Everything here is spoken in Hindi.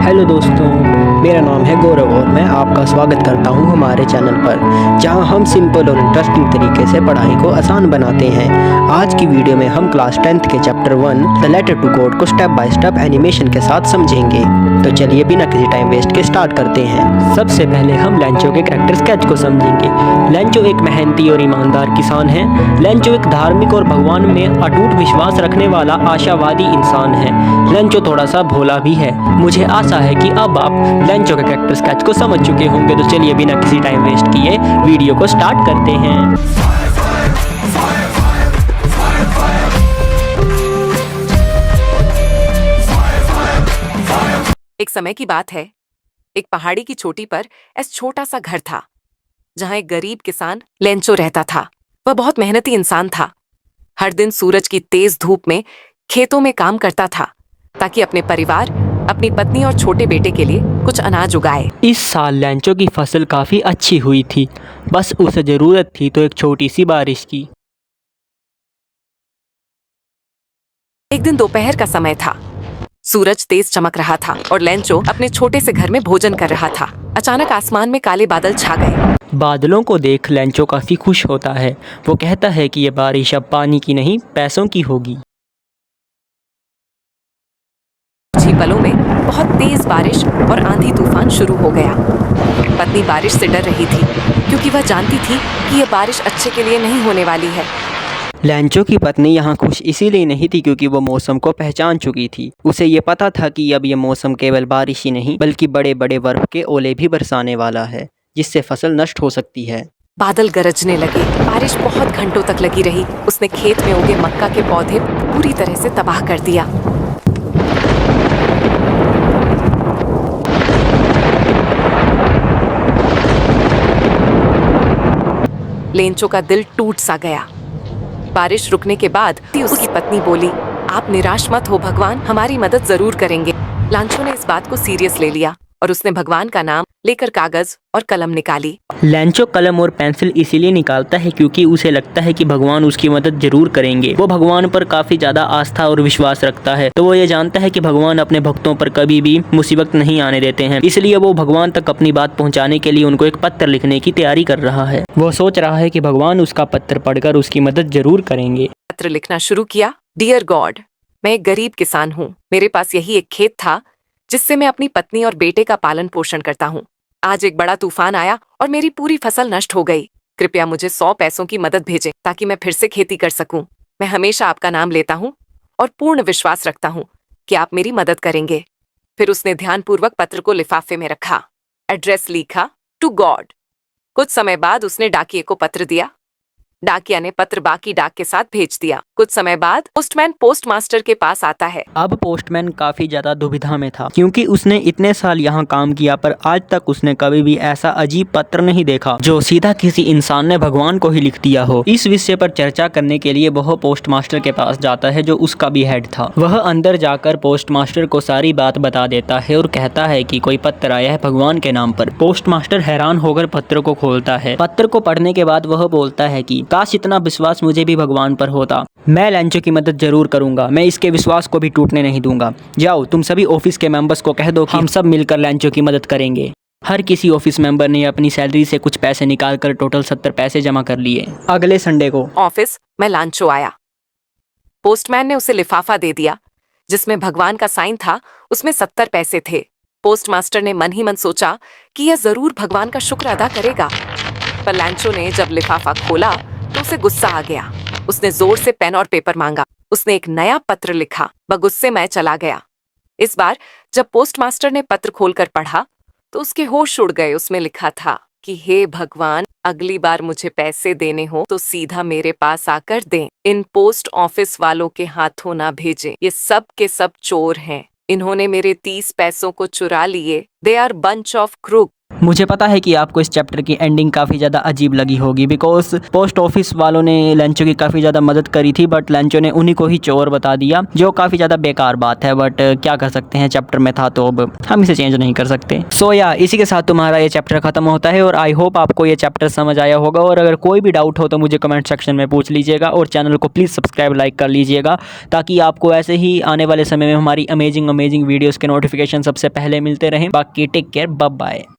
हेलो दोस्तों, मेरा नाम है गौरव और मैं आपका स्वागत करता हूं हमारे चैनल पर, जहां हम सिंपल और इंटरेस्टिंग तरीके से पढ़ाई को आसान बनाते हैं। आज की वीडियो में हम क्लास 10th के chapter 1 the letter to God को स्टेप बाय स्टेप एनिमेशन के साथ समझेंगे। तो चलिए बिना किसी टाइम वेस्ट के स्टार्ट करते हैं। सबसे पहले हम लेंचो के कैरेक्टर स्केच को समझेंगे। लेंचो एक मेहनती और ईमानदार किसान है। लेंचो एक धार्मिक और भगवान में अटूट विश्वास रखने वाला आशावादी इंसान है। लेंचो थोड़ा सा भोला भी है। मुझे आशा है कि अब आप लेंचो के कैरेक्टर स्केच को समझ चुके होंगे। तो चलिए बिना किसी टाइम वेस्ट किए वीडियो को स्टार्ट करते हैं। एक समय की बात है, एक पहाड़ी की चोटी पर ऐसा छोटा सा घर था जहां एक गरीब किसान लेंचो रहता था। वह बहुत मेहनती इंसान था। हर दिन सूरज की तेज धूप में खेतों में काम करता था ताकि अपने परिवार, अपनी पत्नी और छोटे बेटे के लिए कुछ अनाज उगाए। इस साल लेंचो की फसल काफी अच्छी हुई थी। बस उसे जरूरत थी तो एक छोटी सी बारिश की। एक दिन दोपहर का समय था। सूरज तेज चमक रहा था और लेंचो अपने छोटे से घर में भोजन कर रहा था। अचानक आसमान में काले बादल छा गए। बादलों को देख लेंचो काफी खुश होता है। वो कहता है कि ये बारिश अब पानी की नहीं, पैसों की होगी। कुछ ही पलों में बहुत तेज बारिश और आंधी तूफान शुरू हो गया। पत्नी बारिश से डर रही थी क्योंकि वह जानती थी कि यह बारिश अच्छे के लिए नहीं होने वाली है। लेंचो की पत्नी यहाँ खुश इसीलिए नहीं थी क्योंकि वो मौसम को पहचान चुकी थी। उसे ये पता था कि अब ये मौसम केवल बारिश ही नहीं बल्कि बड़े बड़े बर्फ के ओले भी बरसाने वाला है, जिससे फसल नष्ट हो सकती है। बादल गरजने लगे। बारिश बहुत घंटों तक लगी रही। उसने खेत में उगे मक्का के पौधे पूरी तरह से तबाह कर दिया। लेंचो का दिल टूट सा गया। बारिश रुकने के बाद उसकी पत्नी बोली, आप निराश मत हो, भगवान हमारी मदद जरूर करेंगे। लेंचो ने इस बात को सीरियस ले लिया और उसने भगवान का नाम लेकर कागज और कलम निकाली। लेंचो कलम और पेंसिल इसीलिए निकालता है क्योंकि उसे लगता है कि भगवान उसकी मदद जरूर करेंगे। वो भगवान पर काफी ज्यादा आस्था और विश्वास रखता है, तो वो ये जानता है कि भगवान अपने भक्तों पर कभी भी मुसीबत नहीं आने देते हैं। इसलिए वो भगवान तक अपनी बात पहुंचाने के लिए उनको एक पत्र लिखने की तैयारी कर रहा है। वो सोच रहा है कि भगवान उसका पत्र पढ़कर उसकी मदद जरूर करेंगे। पत्र लिखना शुरू किया। डियर गॉड, मैं एक गरीब किसान हूँ। मेरे पास यही एक खेत था जिससे मैं अपनी पत्नी और बेटे का पालन पोषण करता हूँ। आज एक बड़ा तूफान आया और मेरी पूरी फसल नष्ट हो गई। कृपया मुझे 100 पैसों की मदद भेजें ताकि मैं फिर से खेती कर सकूं। मैं हमेशा आपका नाम लेता हूँ और पूर्ण विश्वास रखता हूँ कि आप मेरी मदद करेंगे। फिर उसने ध्यानपूर्वक पत्र को लिफाफे में रखा, एड्रेस लिखा, टू गॉड। कुछ समय बाद उसने डाकिये को पत्र दिया। डाकिया ने पत्र बाकी डाक के साथ भेज दिया। कुछ समय बाद पोस्टमैन पोस्ट मास्टर के पास आता है। अब पोस्टमैन काफी ज्यादा दुविधा में था क्योंकि उसने इतने साल यहाँ काम किया पर आज तक उसने कभी भी ऐसा अजीब पत्र नहीं देखा जो सीधा किसी इंसान ने भगवान को ही लिख दिया हो। इस विषय पर चर्चा करने के लिए वह पोस्ट मास्टर के पास जाता है जो उसका भी हेड था। वह अंदर जाकर पोस्ट मास्टर को सारी बात बता देता है और कहता है कि कोई पत्र आया है भगवान के नाम पर। पोस्ट मास्टर हैरान होकर पत्र को खोलता है। पत्र को पढ़ने के बाद वह बोलता है कि काश इतना विश्वास मुझे भी भगवान पर होता। मैं लेंचो की मदद जरूर करूंगा। मैं इसके विश्वास को भी टूटने नहीं दूंगा। जाओ तुम सभी ऑफिस के मेंबर्स को कह दो कि हम सब मिलकर लेंचो की मदद करेंगे। हर किसी ऑफिस मेंबर ने अपनी सैलरी से कुछ पैसे निकालकर टोटल 70 पैसे जमा कर लिए। अगले संडे को ऑफिस में लेंचो आया। पोस्टमैन ने उसे लिफाफा दे दिया जिसमें भगवान का साइन था। उसमें 70 पैसे थे। पोस्ट मास्टर ने मन ही मन सोचा कि यह जरूर भगवान का शुक्र अदा करेगा। पर लेंचो ने जब लिफाफा खोला तो उसे गुस्सा आ गया। उसने जोर से पेन और पेपर मांगा। उसने एक नया पत्र लिखा। वह गुस्से में चला गया। इस बार जब पोस्ट मास्टर ने पत्र खोलकर पढ़ा तो उसके होश उड़ गए। उसमें लिखा था कि हे भगवान, अगली बार मुझे पैसे देने हो तो सीधा मेरे पास आकर दें। इन पोस्ट ऑफिस वालों के हाथों ना भेजें। ये सब के सब चोर हैं। इन्होंने मेरे 30 पैसों को चुरा लिए। They are bunch of crook. मुझे पता है कि आपको इस चैप्टर की एंडिंग काफ़ी ज़्यादा अजीब लगी होगी, बिकॉज पोस्ट ऑफिस वालों ने लेंचो की काफ़ी ज़्यादा मदद करी थी, बट लेंचो ने उन्हीं को ही चोर बता दिया, जो काफ़ी ज़्यादा बेकार बात है। बट क्या कर सकते हैं, चैप्टर में था तो अब हम इसे चेंज नहीं कर सकते। सो या इसी के साथ तुम्हारा ये चैप्टर खत्म होता है और आई होप आपको ये चैप्टर समझ आया होगा। और अगर कोई भी डाउट हो तो मुझे कमेंट सेक्शन में पूछ लीजिएगा और चैनल को प्लीज़ सब्सक्राइब लाइक कर लीजिएगा, ताकि आपको ऐसे ही आने वाले समय में हमारी अमेजिंग वीडियोज़ के नोटिफिकेशन सबसे पहले मिलते रहें। बाकी टेक केयर, बाय बाय।